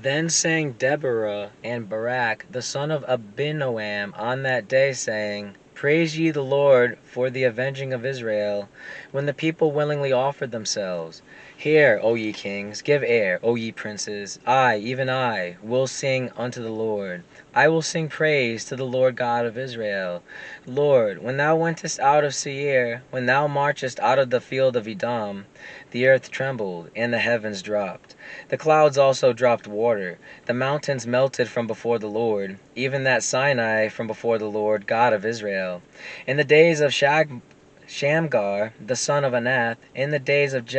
Then sang Deborah and Barak the son of Abinoam on that day, saying, Praise ye the Lord for the avenging of Israel, when the people willingly offered themselves. Hear, O ye kings, give ear, O ye princes. I, even I, will sing unto the Lord. I will sing praise to the Lord God of Israel. Lord, when thou wentest out of Seir, when thou marchest out of the field of Edom, the earth trembled, and the heavens dropped. The clouds also dropped water. The mountains melted from before the Lord, even that Sinai from before the Lord God of Israel. In the days of Shamgar, the son of Anath, in the days of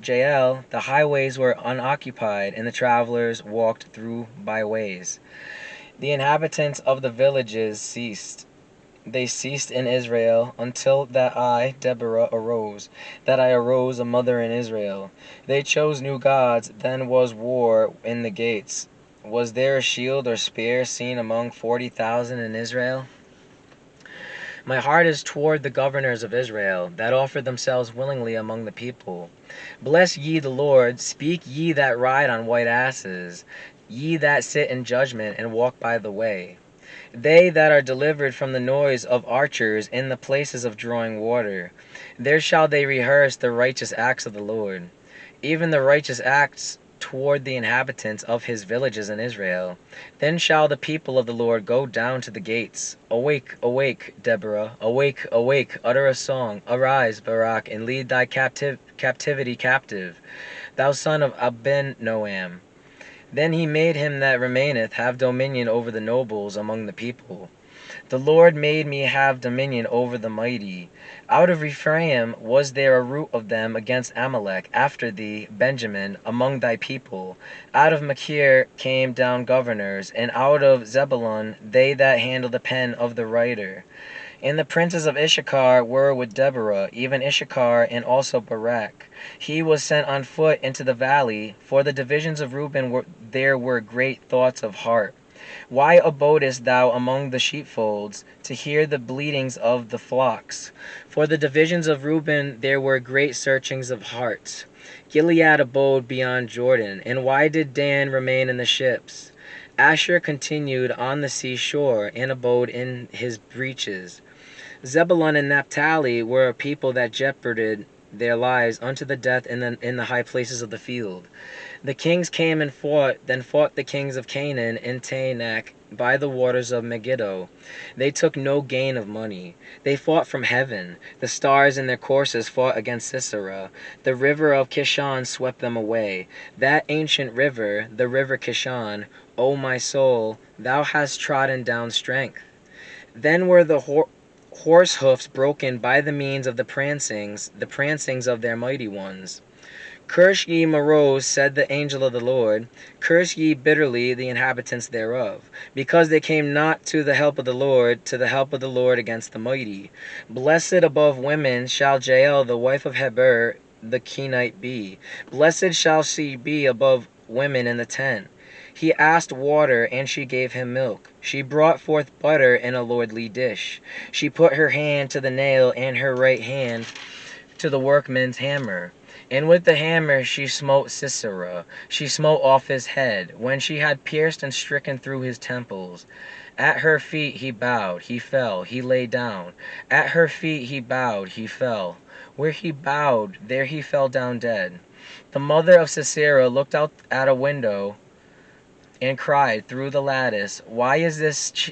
Jael, the highways were unoccupied, and the travelers walked through byways. The inhabitants of the villages ceased. They ceased in Israel, until that I, Deborah, arose, that I arose a mother in Israel. They chose new gods, then was war in the gates. Was there a shield or spear seen among 40,000 in Israel? My heart is toward the governors of Israel, that offer themselves willingly among the people. Bless ye the Lord, speak ye that ride on white asses, ye that sit in judgment and walk by the way. They that are delivered from the noise of archers in the places of drawing water, there shall they rehearse the righteous acts of the Lord, even the righteous acts toward the inhabitants of his villages in Israel. Then shall the people of the Lord go down to the gates. Awake, awake, Deborah, awake, awake, utter a song. Arise, Barak, and lead thy captivity captive, thou son of Abinoam. Then he made him that remaineth have dominion over the nobles among the people. The Lord made me have dominion over the mighty. Out of Ephraim was there a root of them against Amalek, after thee, Benjamin, among thy people. Out of Machir came down governors, and out of Zebulun they that handle the pen of the writer. And the princes of Issachar were with Deborah, even Issachar and also Barak. He was sent on foot into the valley. For the divisions of Reuben there were great thoughts of heart. Why abodest thou among the sheepfolds, to hear the bleatings of the flocks? For the divisions of Reuben there were great searchings of heart. Gilead abode beyond Jordan, and why did Dan remain in the ships? Asher continued on the seashore, and abode in his breaches. Zebulun and Naphtali were a people that jeoparded their lives unto the death in the high places of the field. The kings came and fought, then fought the kings of Canaan in Taanach by the waters of Megiddo. They took no gain of money. They fought from heaven. The stars in their courses fought against Sisera. The river of Kishon swept them away. That ancient river, the river Kishon, O my soul, thou hast trodden down strength. Then were the horse hoofs broken by the means of the prancings of their mighty ones. Curse ye Meroz, said the angel of the Lord, curse ye bitterly the inhabitants thereof, because they came not to the help of the Lord against the mighty. Blessed above women shall Jael the wife of Heber the Kenite be. Blessed shall she be above women in the tent. He asked water, and she gave him milk. She brought forth butter in a lordly dish. She put her hand to the nail, and her right hand to the workman's hammer. And with the hammer she smote Sisera. She smote off his head, when she had pierced and stricken through his temples. At her feet he bowed, he fell, he lay down. At her feet he bowed, he fell. Where he bowed, there he fell down dead. The mother of Sisera looked out at a window and cried through the lattice, Why is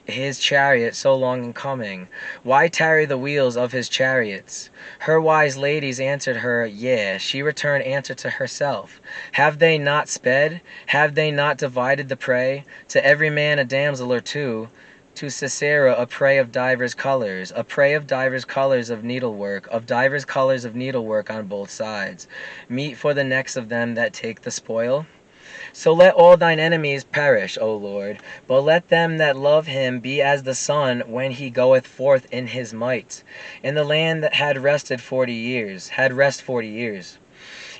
his chariot so long in coming? Why tarry the wheels of his chariots? Her wise ladies answered her, Yea. She returned answer to herself, Have they not sped? Have they not divided the prey? To every man a damsel or two, to Sisera a prey of divers colors, a prey of divers colors of needlework on both sides, meat for the necks of them that take the spoil? So let all thine enemies perish, O Lord, but let them that love him be as the sun when he goeth forth in his might. In the land that had rest 40 years.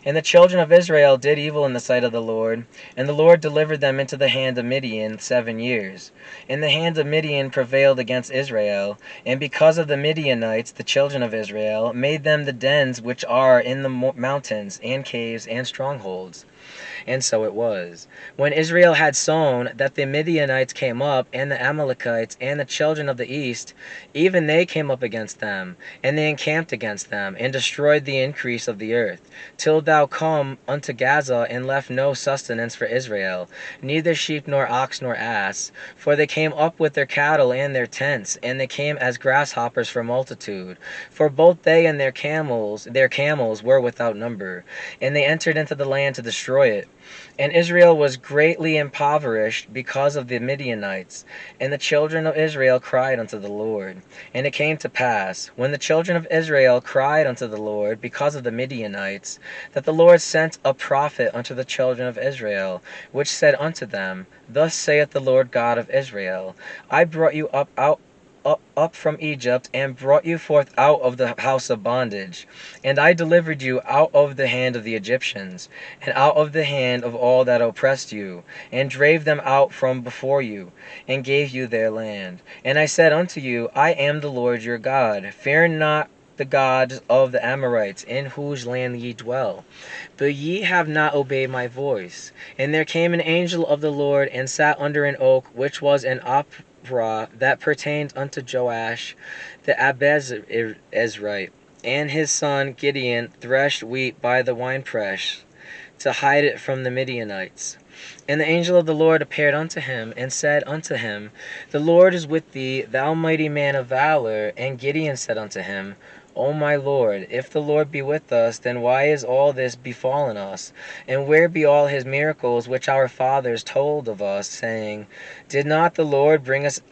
And the children of Israel did evil in the sight of the Lord, and the Lord delivered them into the hand of Midian 7 years. And the hand of Midian prevailed against Israel, and because of the Midianites the children of Israel made them the dens which are in the mountains, and caves, and strongholds. And so it was. When Israel had sown, that the Midianites came up, and the Amalekites, and the children of the east, even they came up against them, and they encamped against them, and destroyed the increase of the earth, till thou come unto Gaza, and left no sustenance for Israel, neither sheep nor ox nor ass. For they came up with their cattle and their tents, and they came as grasshoppers for multitude. For both they and their camels were without number, and they entered into the land to destroy it. And Israel was greatly impoverished because of the Midianites. And the children of Israel cried unto the Lord. And it came to pass, when the children of Israel cried unto the Lord because of the Midianites, that the Lord sent a prophet unto the children of Israel, which said unto them, Thus saith the Lord God of Israel, I brought you up from Egypt, and brought you forth out of the house of bondage. And I delivered you out of the hand of the Egyptians, and out of the hand of all that oppressed you, and drave them out from before you, and gave you their land. And I said unto you, I am the Lord your God. Fear not the gods of the Amorites, in whose land ye dwell. But ye have not obeyed my voice. And there came an angel of the Lord, and sat under an oak, which was an that pertained unto Joash the Abiezrite, and his son Gideon threshed wheat by the winepress, to hide it from the Midianites. And the angel of the Lord appeared unto him, and said unto him, The Lord is with thee, thou mighty man of valor. And Gideon said unto him, O my Lord, if the Lord be with us, then why is all this befallen us? And where be all his miracles which our fathers told of us, saying, Did not the Lord bring us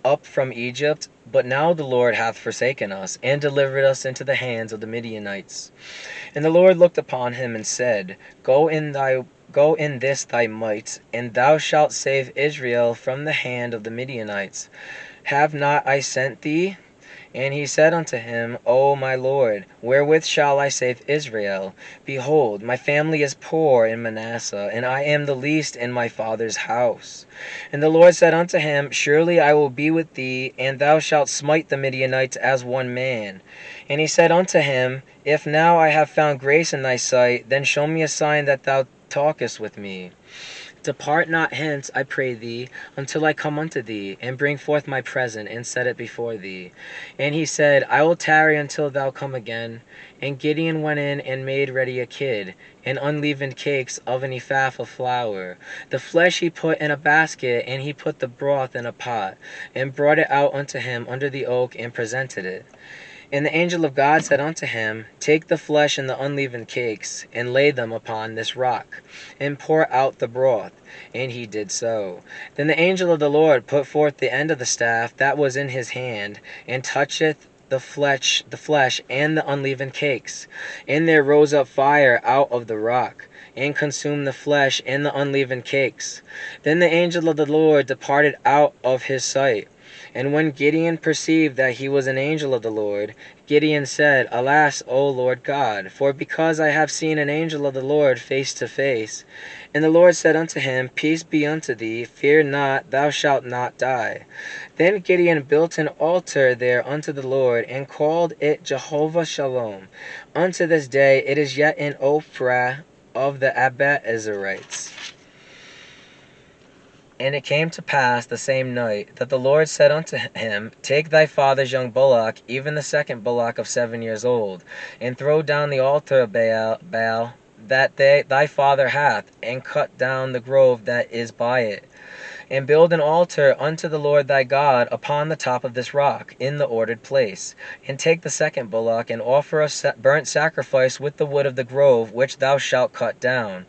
up from Egypt? But now the Lord hath forsaken us, and delivered us into the hands of the Midianites. And the Lord looked upon him, and said, Go in this thy might, and thou shalt save Israel from the hand of the Midianites. Have not I sent thee? And he said unto him, O my Lord, wherewith shall I save Israel? Behold, my family is poor in Manasseh, and I am the least in my father's house. And the Lord said unto him, Surely I will be with thee, and thou shalt smite the Midianites as one man. And he said unto him, If now I have found grace in thy sight, then show me a sign that thou talkest with me. Depart not hence, I pray thee, until I come unto thee, and bring forth my present, and set it before thee. And he said, I will tarry until thou come again. And Gideon went in, and made ready a kid, and unleavened cakes of an ephah of flour. The flesh he put in a basket, and he put the broth in a pot, and brought it out unto him under the oak, and presented it. And the angel of God said unto him, Take the flesh and the unleavened cakes, and lay them upon this rock, and pour out the broth. And he did so. Then the angel of the Lord put forth the end of the staff that was in his hand, and toucheth the flesh and the unleavened cakes. And there rose up fire out of the rock, and consumed the flesh and the unleavened cakes. Then the angel of the Lord departed out of his sight. And when Gideon perceived that he was an angel of the Lord, Gideon said, Alas, O Lord God, for because I have seen an angel of the Lord face to face. And the Lord said unto him, Peace be unto thee, fear not, thou shalt not die. Then Gideon built an altar there unto the Lord, and called it Jehovah Shalom. Unto this day it is yet in Ophrah of the Abiezrites. And it came to pass the same night that the Lord said unto him, Take thy father's young bullock, even the second bullock of 7 years old, and throw down the altar of Baal that thy father hath, and cut down the grove that is by it, and build an altar unto the Lord thy God upon the top of this rock, in the ordered place. And take the second bullock, and offer a burnt sacrifice with the wood of the grove which thou shalt cut down.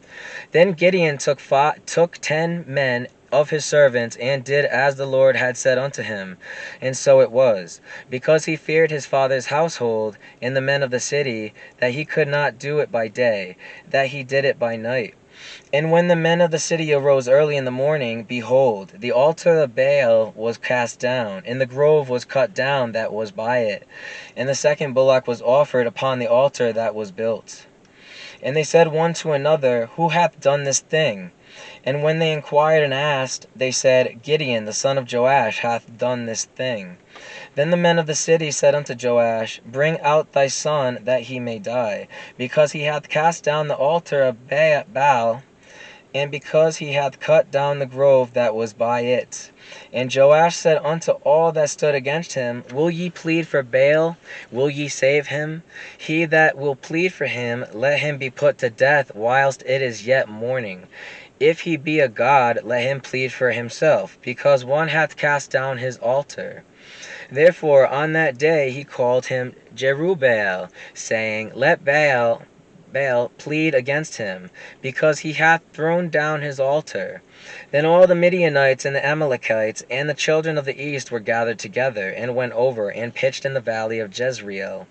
Then Gideon took 10 men of his servants, and did as the Lord had said unto him. And so it was, because he feared his father's household and the men of the city, that he could not do it by day, that he did it by night. And when the men of the city arose early in the morning, behold, the altar of Baal was cast down, and the grove was cut down that was by it, and the second bullock was offered upon the altar that was built. And they said one to another, Who hath done this thing? And when they inquired and asked, they said, Gideon the son of Joash hath done this thing. Then the men of the city said unto Joash, Bring out thy son, that he may die, because he hath cast down the altar of Baal, and because he hath cut down the grove that was by it. And Joash said unto all that stood against him, Will ye plead for Baal? Will ye save him? He that will plead for him, let him be put to death whilst it is yet morning. If he be a god, let him plead for himself, because one hath cast down his altar. Therefore on that day he called him Jerubbaal, saying, Let Baal plead against him, because he hath thrown down his altar. Then all the Midianites and the Amalekites and the children of the east were gathered together, and went over and pitched in the valley of Jezreel.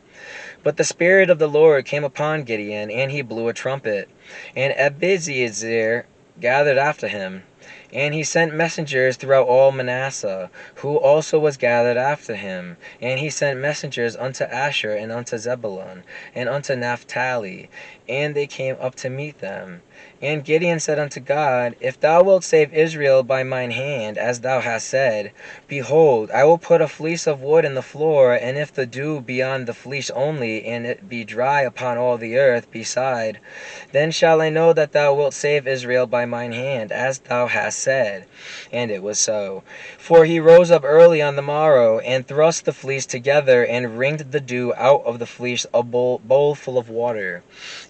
But the Spirit of the Lord came upon Gideon, and he blew a trumpet, and Abiezer gathered after him. And he sent messengers throughout all Manasseh, who also was gathered after him. And he sent messengers unto Asher, and unto Zebulun, and unto Naphtali, and they came up to meet them. And Gideon said unto God, If thou wilt save Israel by mine hand, as thou hast said, behold, I will put a fleece of wood in the floor, and if the dew be on the fleece only, and it be dry upon all the earth beside, then shall I know that thou wilt save Israel by mine hand, as thou hast said. And it was so. For he rose up early on the morrow, and thrust the fleece together, and wringed the dew out of the fleece a bowl full of water.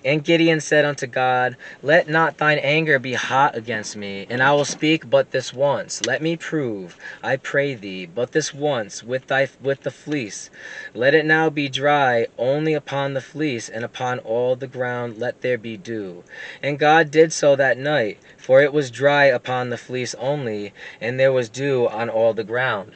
And Gideon said unto God, Let not thine anger be hot against me, and I will speak but this once. Let me prove, I pray thee, but this once with the fleece. Let it now be dry only upon the fleece, and upon all the ground let there be dew. And God did so that night, for it was dry upon the fleece only, and there was dew on all the ground.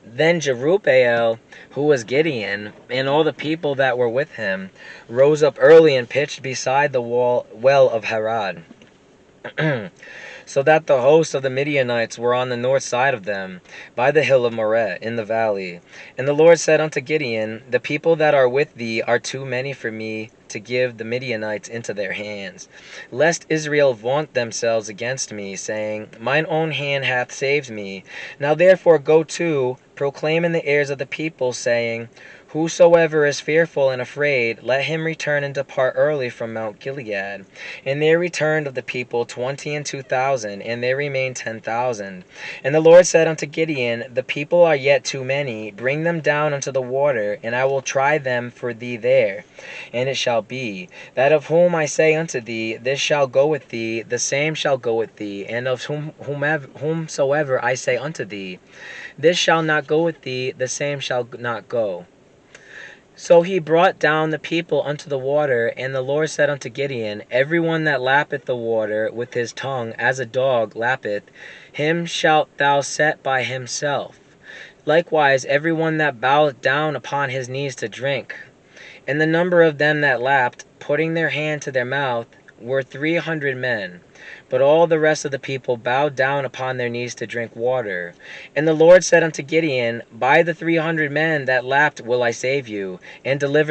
Then Jerubbaal, who was Gideon, and all the people that were with him, rose up early and pitched beside the well of Harod, so that the host of the Midianites were on the north side of them, by the hill of Moreh, in the valley. And the Lord said unto Gideon, The people that are with thee are too many for me to give the Midianites into their hands, lest Israel vaunt themselves against me, saying, Mine own hand hath saved me. Now therefore go to, proclaim in the ears of the people, saying, Whosoever is fearful and afraid, let him return and depart early from Mount Gilead. And there returned of the people 22,000, and there remained 10,000. And the Lord said unto Gideon, The people are yet too many. Bring them down unto the water, and I will try them for thee there. And it shall be, that of whom I say unto thee, This shall go with thee, the same shall go with thee. And of whomsoever I say unto thee, This shall not go with thee, the same shall not go. So he brought down the people unto the water, and the Lord said unto Gideon, Every one that lappeth the water with his tongue, as a dog lappeth, him shalt thou set by himself. Likewise every one that boweth down upon his knees to drink. And the number of them that lapped, putting their hand to their mouth, were 300 men. But all the rest of the people bowed down upon their knees to drink water. And the Lord said unto Gideon, By the 300 men that lapped will I save you, and deliver the